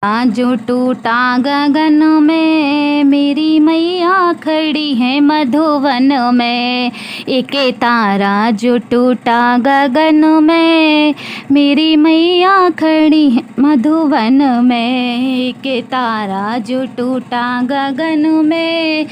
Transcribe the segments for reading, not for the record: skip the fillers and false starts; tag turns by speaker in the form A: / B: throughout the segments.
A: जो टूटा गगन में मेरी मैया खड़ी है मधुवन में। एक तारा जो टूटा गगन में मेरी मैया खड़ी है मधुवन में। एक तारा जो टूटा गगन में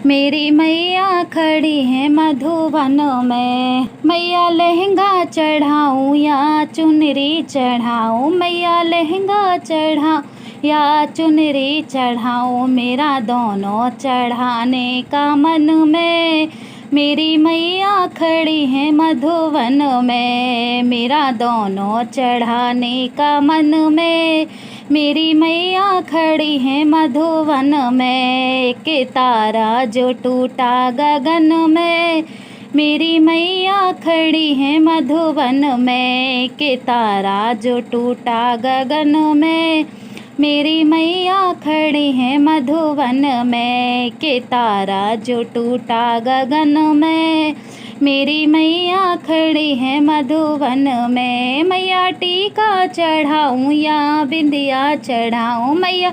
A: मेरी मैया खड़ी है मधुवन में। मैया लहंगा चढ़ाऊँ या चुनरी चढ़ाऊँ, मैया लहंगा चढ़ाऊँ या चुनरी चढ़ाऊँ, मेरा दोनों चढ़ाने का मन में मेरी मैया खड़ी है मधुवन में। मेरा दोनों चढ़ाने का मन में मेरी मैया खड़ी है मधुवन में। एक तारा जो टूटा गगन में मेरी मैया खड़ी है मधुवन में। एक तारा जो टूटा गगन में मेरी मैया खड़ी है मधुवन में। के तारा जो टूटा गगन में मेरी मैया खड़ी है मधुवन में। मैया टीका चढ़ाऊँ या बिंदिया चढ़ाऊँ, मैया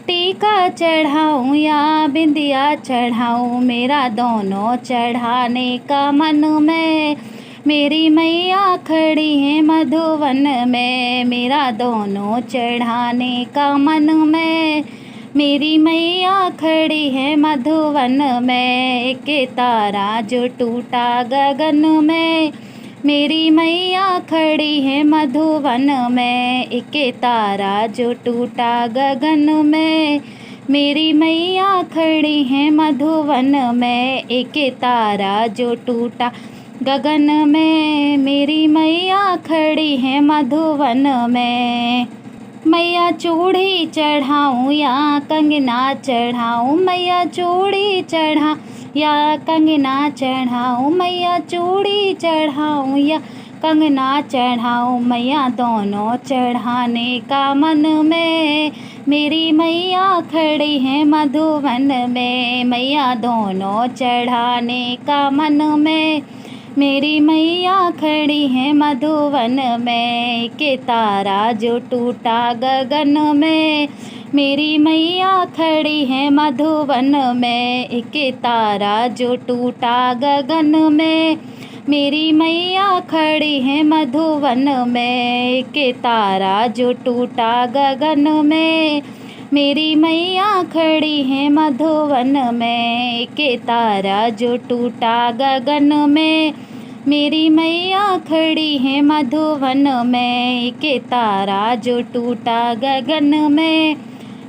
A: टीका चढ़ाऊँ या बिंदिया चढ़ाऊँ, मेरा दोनों चढ़ाने का मन में मेरी मैया खड़ी है मधुवन में। मेरा दोनों चढ़ाने का मन में मेरी मैया खड़ी है मधुवन में। एक तारा जो टूटा गगन में मेरी मैया खड़ी है मधुवन में। एक तारा जो टूटा गगन में मेरी मैया खड़ी है मधुवन में। एक तारा जो टूटा गगन में मेरी मैया खड़ी है मधुवन में। मैया चूड़ी चढ़ाऊँ या कंगना चढ़ाऊँ, मैया चूड़ी चढ़ा या कंगना चढ़ाऊँ, मैया चूड़ी चढ़ाऊँ या कंगना चढ़ाऊँ, मैया दोनों चढ़ाने का मन में मेरी मैया खड़ी है मधुवन में। मैया दोनों चढ़ाने का मन में मेरी मैया खड़ी है मधुवन में। के तारा जो टूटा गगन में मेरी मैया खड़ी है मधुवन में। एक तारा जो टूटा गगन में मेरी मैया खड़ी है मधुवन में। एक तारा जो टूटा गगन में मेरी मैया खड़ी है मधुवन में। एक तारा जो टूटा गगन में मेरी मैया खड़ी है मधुवन में। एक तारा जो टूटा गगन में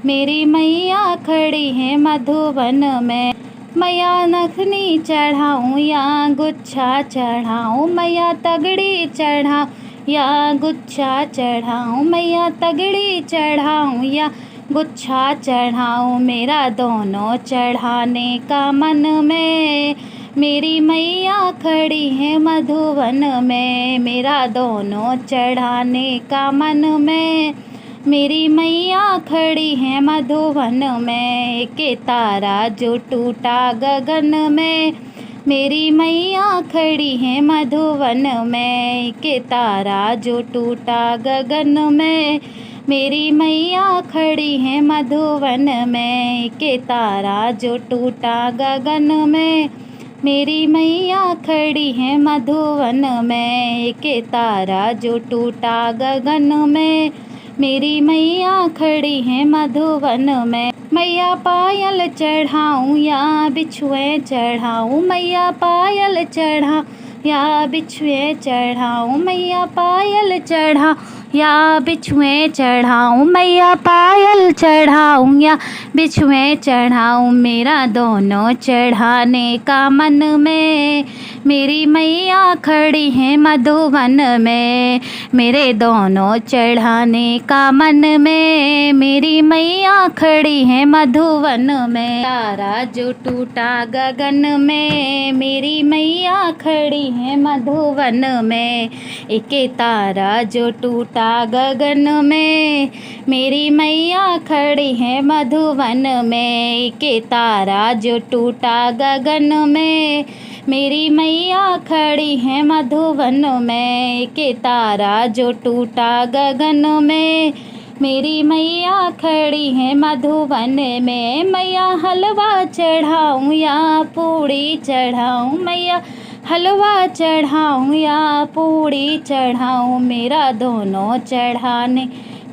A: मेरी मैया खड़ी है मधुवन में। मैया नखनी चढ़ाऊँ या गुच्छा चढ़ाऊँ, मैया तगड़ी चढ़ाऊँ या गुच्छा चढ़ाऊँ, मैया तगड़ी चढ़ाऊँ या गुच्छा चढ़ाऊँ, मेरा दोनों चढ़ाने का मन में मेरी मैया खड़ी है मधुवन में। मेरा दोनों चढ़ाने का मन में मेरी मैया खड़ी है मधुवन में। एक तारा जो टूटा गगन में मेरी मैया खड़ी है मधुवन में। एक तारा जो टूटा गगन में मेरी मैया खड़ी है मधुवन में। एक तारा जो टूटा गगन में मेरी मैया खड़ी है मधुवन में। एक तारा जो टूटा गगन में मेरी मैया खड़ी है मधुवन में। मैया पायल चढ़ाऊँ या बिछुए चढ़ाऊँ, मैया पायल चढ़ाऊँ या बिछुए चढ़ाऊँ, मैया पायल चढ़ाऊँ या बिछुए चढ़ाऊँ, मैया पायल चढ़ाऊँ या बिछुए चढ़ाऊँ, मेरा दोनों चढ़ाने का मन में मेरी मैया खड़ी है मधुवन में। मेरे दोनों चढ़ाने का मन में मेरी मैया खड़ी है मधुवन में। तारा जो टूटा गगन में मेरी मैया खड़ी है मधुवन में। एक तारा जो टूटा गगन में मेरी मैया खड़ी है मधुवन में। एक तारा जो टूटा गगन में मेरी मैया खड़ी है मधुवन में। एक तारा जो टूटा गगन में मेरी मैया खड़ी है मधुवन में। मैया हलवा चढ़ाऊँ या पूड़ी चढ़ाऊँ, मैया हलवा चढ़ाऊँ या पूड़ी चढ़ाऊँ, मेरा दोनों चढ़ाने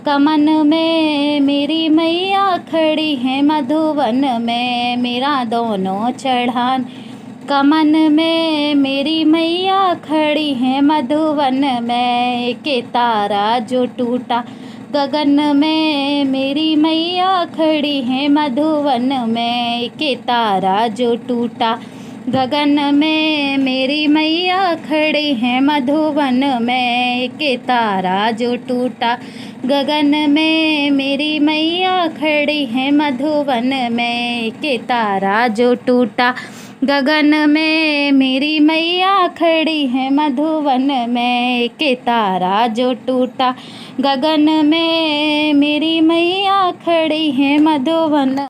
A: का मन में। मेरी मैया खड़ी है मधुवन में, मेरा दोनों चढ़ाने का मन में। मेरी मैया खड़ी है मधुवन में, एक तारा जो टूटा गगन में। मेरी मैया खड़ी है मधुवन में, एक तारा जो टूटा गगन में। मेरी मैया खड़ी है मधुवन में, एक तारा जो टूटा गगन में। मेरी मैया खड़ी है मधुवन में, एक तारा जो टूटा गगन में। मेरी मैया खड़ी है मधुवन में, एक तारा जो टूटा गगन में। मेरी मैया खड़ी है मधुवन